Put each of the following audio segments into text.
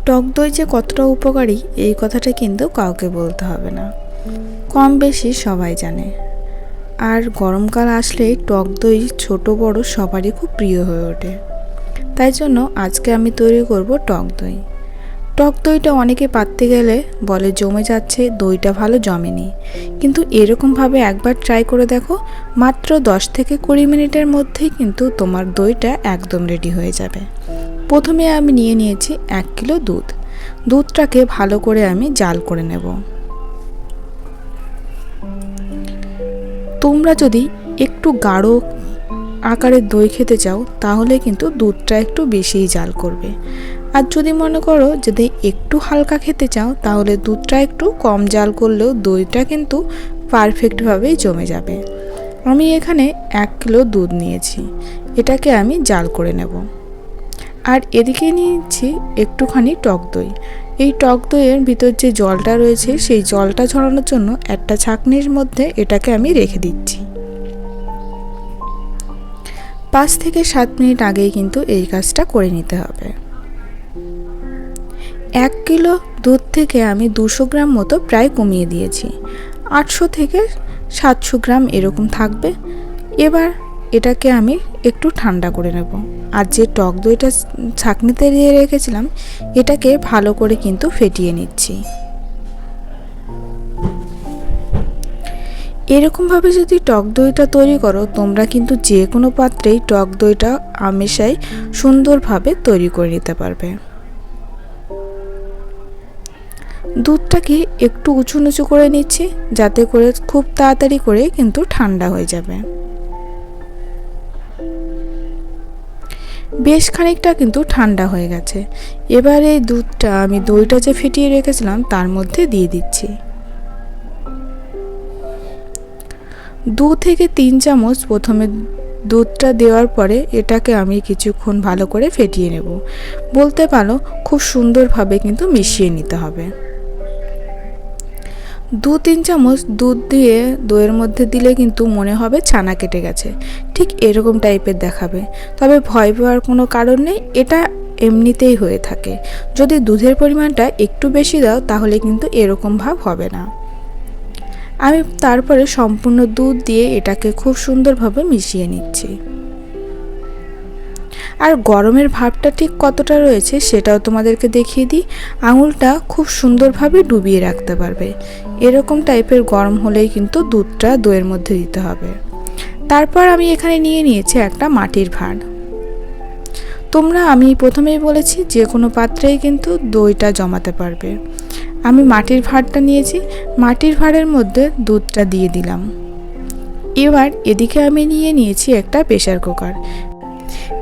টক দই যে কতটা উপকারী এই কথাটা কিন্তু কাউকে বলতে হবে না, কম বেশি সবাই জানে। আর গরমকাল আসলেই টক দই ছোট বড় সবারই খুব প্রিয় হয়ে ওঠে। তাই জন্য আজকে আমি তৈরি করব টক দই। টক দইটা অনেকে পাততে গেলে বলে জমে যাচ্ছে, দইটা ভালো জমেনি, কিন্তু এরকমভাবে একবার ট্রাই করে দেখো, মাত্র 10 থেকে 20 মিনিটের মধ্যেই কিন্তু তোমার দইটা একদম রেডি হয়ে যাবে। প্রথমে আমি নিয়েছি 1 কিলো দুধ। দুধটাকে ভালো করে আমি জাল করে নেব। তোমরা যদি একটু গাঢ় আকারের দই খেতে চাও তাহলে কিন্তু দুধটা একটু বেশিই জাল করবে। আর যদি মনে করো যদি একটু হালকা খেতে চাও তাহলে দুধটা একটু কম জাল করলেও দইটা কিন্তু পারফেক্টভাবেই জমে যাবে। আমি এখানে 1 কিলো দুধ নিয়েছি, এটাকে আমি জাল করে নেব। আর এদিকে নিয়েছি একটুখানি টক দই। এই টক দইয়ের ভিতর যে জলটা রয়েছে সেই জলটা ঝরানোর জন্য একটা ছাঁকনির মধ্যে এটাকে আমি রেখে দিচ্ছি। 5 থেকে 7 মিনিট আগেই কিন্তু এই কাজটা করে নিতে হবে। 1 কিলো দুধ থেকে আমি 200 গ্রাম মতো প্রায় কমিয়ে দিয়েছি, 800 থেকে 700 গ্রাম এরকম থাকবে। এবার এটাকে আমি একটু ঠান্ডা করে নেব। আর যে টক দইটা ছাঁকনিতে দিয়ে রেখেছিলাম এটাকে ভালো করে কিন্তু ফেটিয়ে নিচ্ছি। এরকমভাবে যদি টক দইটা তৈরি করো তোমরা কিন্তু যে কোনো পাত্রেই টক দইটা হামেশাই সুন্দরভাবে তৈরি করে নিতে পারবে। দুধটাকে একটু উঁচু নিচু করে নিচ্ছি যাতে করে খুব তাড়াতাড়ি করে কিন্তু ঠান্ডা হয়ে যাবে। বেশ খানিকটা কিন্তু ঠান্ডা হয়ে গেছে। এবার এই দুধটা আমি দইটা যে ফেটিয়ে রেখেছিলাম তার মধ্যে দিয়ে দিচ্ছি। 2 থেকে 3 চামচ প্রথমে দুধটা দেওয়ার পরে এটাকে আমি কিছুক্ষণ ভালো করে ফেটিয়ে নেব। বলতে পারো খুব সুন্দরভাবে কিন্তু মিশিয়ে নিতে হবে। 2-3 চামচ দুধ দিয়ে দইয়ের মধ্যে দিলে কিন্তু মনে হবে ছানা কেটে গেছে, ঠিক এরকম টাইপের দেখাবে। তবে ভয় পাওয়ার কোনো কারণ নেই, এটা এমনিতেই হয়ে থাকে। যদি দুধের পরিমাণটা একটু বেশি দাও তাহলে কিন্তু এরকম ভাব হবে না। আমি তারপরে সম্পূর্ণ দুধ দিয়ে এটাকে খুব সুন্দরভাবে মিশিয়ে নিচ্ছি। আর গরমের ভাবটা ঠিক কতটা রয়েছে সেটাও তোমাদেরকে দেখিয়ে দিই। আঙুলটা খুব সুন্দরভাবে ডুবিয়ে রাখতে পারবে, এরকম টাইপের গরম হলেই কিন্তু দুধটা দইয়ের মধ্যে দিতে হবে। তারপর আমি এখানে নিয়েছি একটা মাটির ভাঁড়। তোমরা আমি প্রথমেই বলেছি যে কোনো পাত্রেই কিন্তু দইটা জমাতে পারবে। আমি মাটির ভাঁড়টা নিয়েছি, মাটির ভাঁড়ের মধ্যে দুধটা দিয়ে দিলাম। এবার এদিকে আমি নিয়েছি একটা প্রেসার কুকার।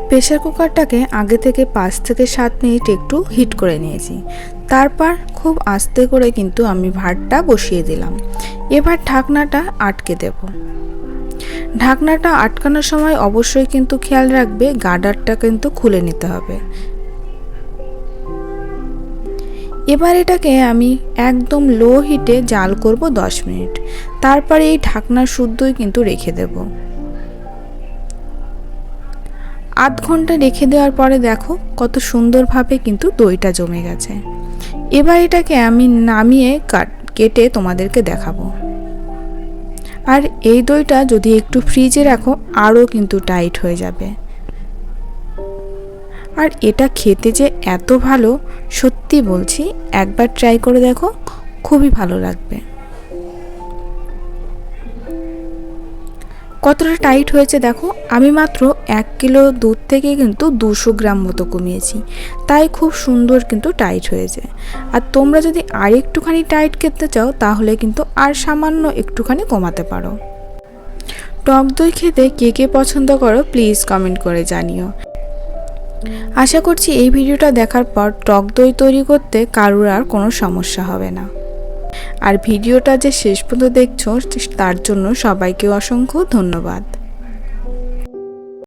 প্রেসার কুকারটাকে আগে থেকে 5 থেকে 7 মিনিট একটু হিট করে নিয়েছি। তারপর খুব আস্তে করে কিন্তু আমি ভাতটা বসিয়ে দিলাম। এবার ঢাকনাটা আটকে দেব। ঢাকনাটা আটকানোর সময় অবশ্যই কিন্তু খেয়াল রাখবে গার্ডারটা কিন্তু খুলে নিতে হবে। এবার এটাকে আমি একদম লো হিটে জাল করব 10 মিনিট। তারপরে এই ঢাকনা শুদ্ধই কিন্তু রেখে দেব। আধ ঘন্টা রেখে দেওয়ার পরে দেখো কত সুন্দরভাবে কিন্তু দইটা জমে গেছে। এবার এটাকে আমি নামিয়ে কেটে তোমাদেরকে দেখাবো। আর এই দইটা যদি একটু ফ্রিজে রাখো আরও কিন্তু টাইট হয়ে যাবে। আর এটা খেতে যে এত ভালো, সত্যি বলছি, একবার ট্রাই করে দেখো, খুবই ভালো লাগবে। কতটা টাইট হয়েছে দেখো। আমি মাত্র 1 কিলো দুধ থেকে কিন্তু 200 গ্রাম মতো কমিয়েছি, তাই খুব সুন্দর কিন্তু টাইট হয়েছে। আর তোমরা যদি আর একটুখানি টাইট খেতে চাও তাহলে কিন্তু আর সামান্য একটুখানি কমাতে পারো। টক দই খেতে কে কে পছন্দ করো প্লিজ কমেন্ট করে জানিও। আশা করছি এই ভিডিওটা দেখার পর টক দই তৈরি করতে কারোর আর কোনো সমস্যা হবে না। আর ভিডিওটা যে শেষ পর্যন্ত দেখছো তার জন্য সবাইকে অসংখ্য ধন্যবাদ।